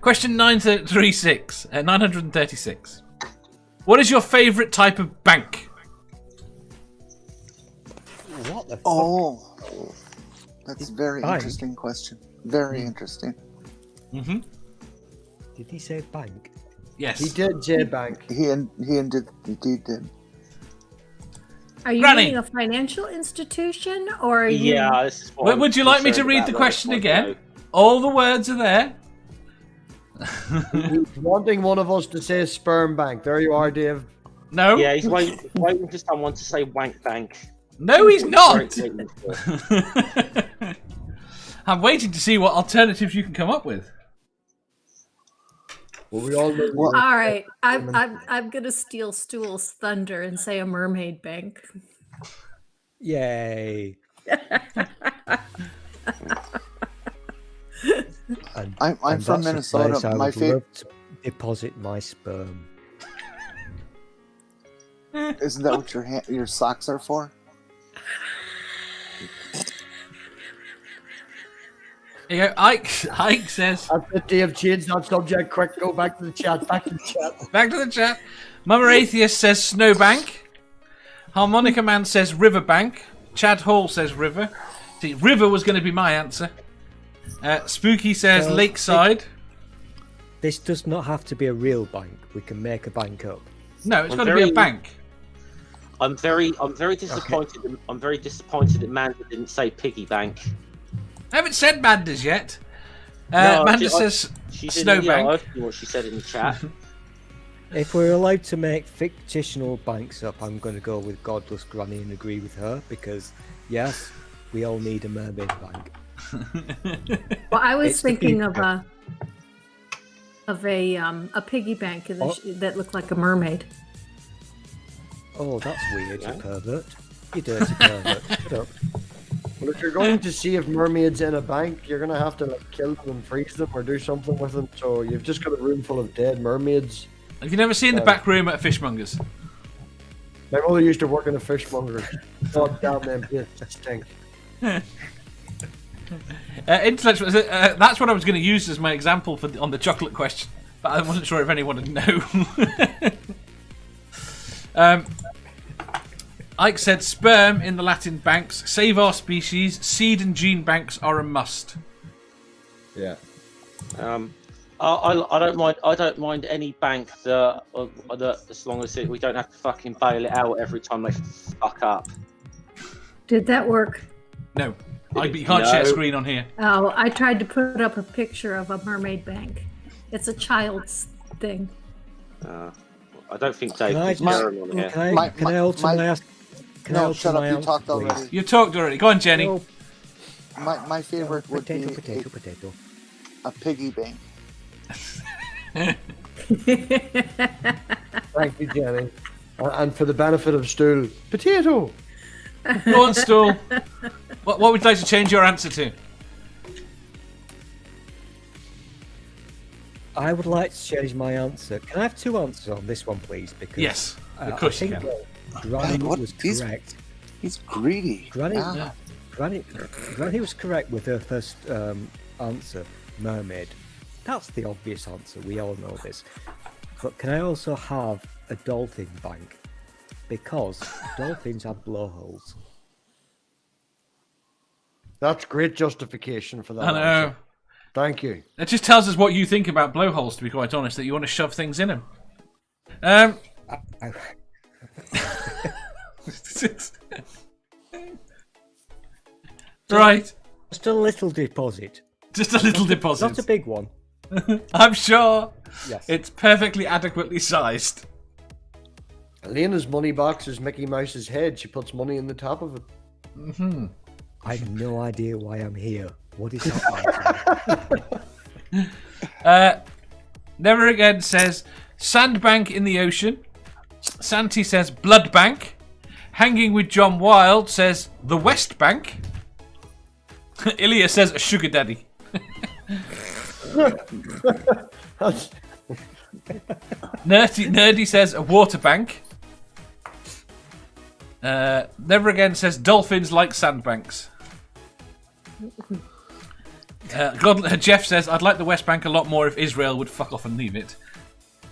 Question 936. What is your favourite type of bank? What the fuck? Oh, that's a very Bank? interesting question. Very interesting. Mm-hmm. Did he say bank? Yes. He did say bank. He indeed did. Are you Granny. meaning a financial institution, or are you? Yeah, this is what Would you like me to read the question again? All the words are there. He's wanting one of us to say sperm bank. There you are, Dave. No. Yeah, he's waiting for someone to say wank bank. No, he's not. Waiting for. I'm waiting to see what alternatives you can come up with. Well, we all know. Well, All right, I'm gonna steal Stool's thunder and say a mermaid bank. Yay. And, I'm and from that's the place Minnesota. I My would favorite love to deposit my sperm. isn't that what your socks are for? Here you go. Ike says. That's it, Dave. Change that subject quick. Go back to the chat. Back to the chat. Back to the chat. Mama Atheist says Snowbank. Harmonica Man says Riverbank. Chad Hall says River. See, River was going to be my answer. Spooky says Well, Lakeside. This does not have to be a real bank. We can make a bank up. No, it's I'm got to be a bank. I'm very disappointed. Okay. I'm very disappointed that Manda didn't say piggy bank. I haven't said Manda's yet. No, Manda says she didn't. Yeah, I Snowbank. heard what she said in the chat. If we're allowed to make fictional banks up, I'm going to go with Godless Granny and agree with her because, yes, we all need a mermaid bank. Well, I was It's the thinking of future. a piggy bank that looked like a mermaid. Oh, that's weird, Yeah. you pervert. You dirty pervert. Shut up. Well, if you're going to see if mermaids in a bank, you're going to have to kill them and freeze them or do something with them. So you've just got a room full of dead mermaids. Have you never seen the back room at a fishmonger's? My mother used to work in a fishmonger. God damn them places stink. Intellectual. That's what I was going to use as my example on the chocolate question, but I wasn't sure if anyone would know. Ike said sperm in the Latin banks. Save our species. Seed and gene banks are a must. Yeah. I don't mind. I don't mind any bank that as long as we don't have to fucking bail it out every time they fuck up. Did that work? No, but you can't share screen on here. Oh, I tried to put up a picture of a mermaid bank. It's a child's thing. I don't think Dave Can I is just- on here. Can I ultimately ask? Can I No, shut up. ultimately You ask, talked please? already. You talked already. Go on, Jenny. Oh, My favorite would be potato. a piggy bank. Thank you, Jenny. And for the benefit of Stool, potato. Go on, Stool. What would you like to change your answer to? I would like to change my answer. Can I have two answers on this one, please? Because Yes, of I course you think can. Granny What? was He's- correct. He's greedy. Granny, Ah. Granny was correct with her first answer, mermaid. That's the obvious answer. We all know this. But can I also have a dolphin bank? Because dolphins have blowholes. That's great justification for that. I know. answer. Thank you. That just tells us what you think about blowholes, to be quite honest, that you want to shove things in them. Right. Just a little deposit. Just a little deposit. Not a big one. I'm sure Yes. it's perfectly adequately sized. Elena's money box is Mickey Mouse's head. She puts money in the top of it. I have no idea why I'm here. What is happening? Never Again says Sandbank in the Ocean. Santi says Blood Bank. Hanging with John Wilde says the West Bank. Ilya says a sugar daddy. That's- Nerdy says a water bank. Never Again says dolphins like sandbanks. Jeff says, I'd like the West Bank a lot more if Israel would fuck off and leave it.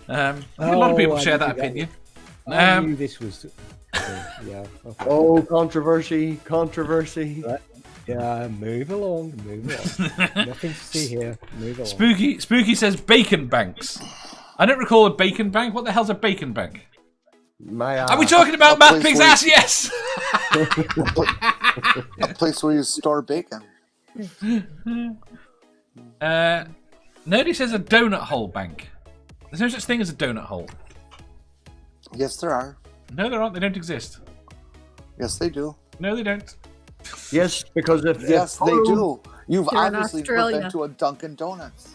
I think a lot of people I share knew that opinion. I knew this was. Yeah. Okay. Oh, controversy. Yeah, move along. Nothing to see here. Move along. Spooky says bacon banks. I don't recall a bacon bank. What the hell's a bacon bank? Are we talking about Matt Pig's ass? Yes! A place where you store bacon. Nerdy says a donut hole bank. There's no such thing as a donut hole. Yes, there are. No, there aren't. They don't exist. Yes, they do. No, they don't. Yes, because if Yes, they do. You've They're in obviously put Australia. them to a Dunkin' Donuts.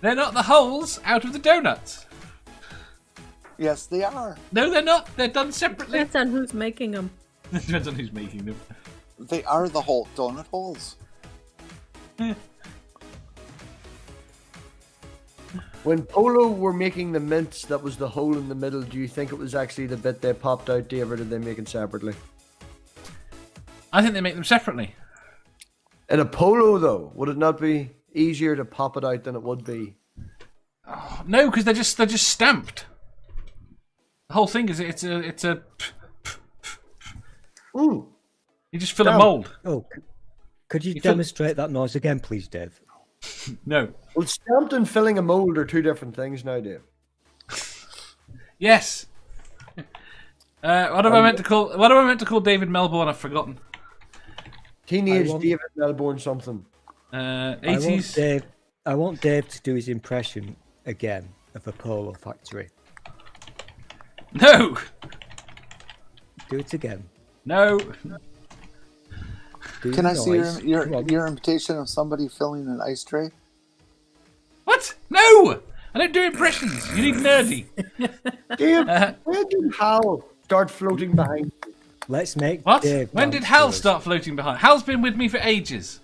They're not the holes out of the donuts. Yes, they are. No, they're not. They're done separately. Depends on who's making them. Depends on who's making them. They are the whole donut holes. When Polo were making the mints, that was the hole in the middle. Do you think it was actually the bit they popped out, Dave, or did they make it separately? I think they make them separately. In a Polo, though, would it not be easier to pop it out than it would be? No, because they're just stamped. The whole thing is it's a Ooh. you just fill a Damn. mold. Oh, could you You feel- demonstrate that noise again, please, Dave? No. Well, stamped and filling a mold are two different things now, Dave. Yes. What have I meant to call David Melbourne? I've forgotten. Teenage I want- David Melbourne something. 80s. I want Dave to do his impression again of a polo factory. No. Do it again. No. Do Can the I see noise. your Come on. your imitation of somebody filling an ice tray? What? No. I don't do impressions. You need nerdy. Dave, when did Hal start floating behind you? Let's make What? Dave When did dance Hal for us. start floating behind? Hal's been with me for ages.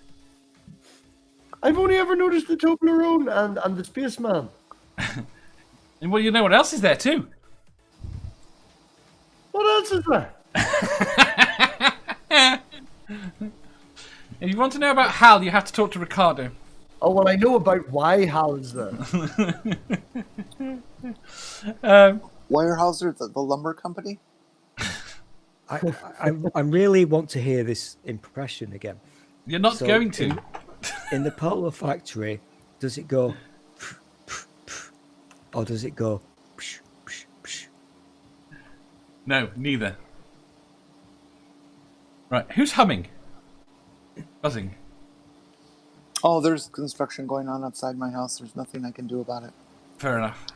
I've only ever noticed the Toblerone and the Spaceman. And well, you know what else is there too? What else is there? If you want to know about Hal, you have to talk to Ricardo. Oh, well, I know about why Hal is there. Weyerhaeuser, the lumber company? I really want to hear this impression again. You're not So, going to. In the polo factory, does it go, or does it go? No, neither. Right, who's humming? Buzzing. Oh, there's construction going on outside my house. There's nothing I can do about it Fair enough.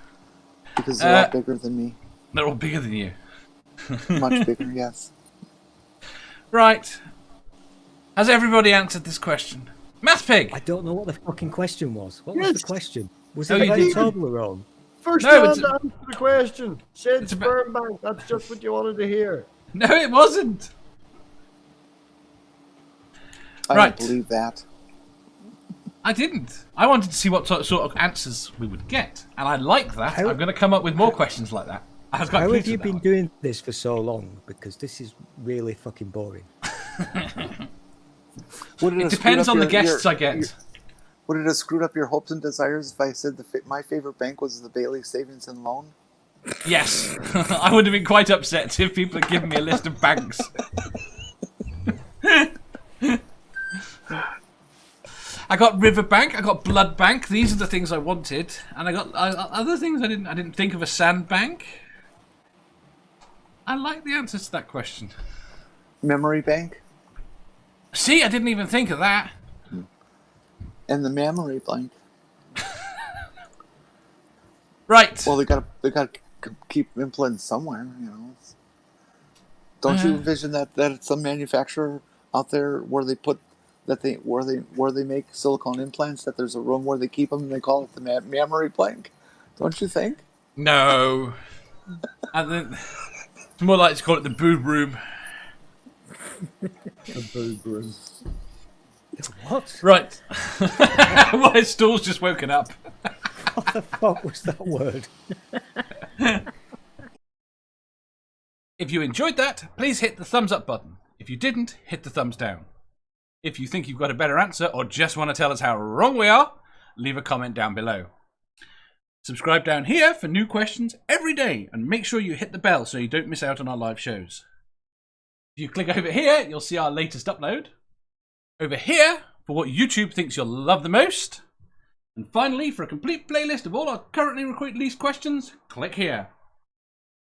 because they're all bigger than me. They're all bigger than you. Much bigger, yes. Right. Has everybody answered this question? Math Pig! I don't know what the fucking question was. What was Yes. the question? Was Oh, it you about did. Toblerone? First No, time it's- to answer the question. Said It's about- sperm bank. That's just what you wanted to hear. No, it wasn't. I Right. don't believe that. I didn't. I wanted to see what sort of answers we would get. And I like that. How- I'm going to come up with more questions like that. I was quite How pleased have you with that been one. doing this for so long? Because this is really fucking boring. Would It have depends screwed on up the your- guests I get. Would it have screwed up your hopes and desires if I said my favorite bank was the Bailey Savings and Loan? Yes. I would have been quite upset if people had given me a list of banks. I got River Bank, I got Blood Bank. These are the things I wanted, and I got other things I didn't think of a sand bank. I like the answers to that question. Memory Bank See, I didn't even think of that. and the Memory Bank. Right. Well, they got to keep implants somewhere, you know. Don't you envision that it's some manufacturer out there where they put where they make silicone implants, that there's a room where they keep them and they call it the Memory Bank? Don't you think? No. I think it's more like to call it the boob room. What? Right. My stool's just woken up. What the fuck was that word? If you enjoyed that, please hit the thumbs up button. If you didn't, hit the thumbs down. If you think you've got a better answer or just want to tell us how wrong we are, leave a comment down below. Subscribe down here for new questions every day, and make sure you hit the bell so you don't miss out on our live shows. If you click over here, you'll see our latest upload. Over here, for what YouTube thinks you'll love the most. And finally, for a complete playlist of all our currently released questions, click here.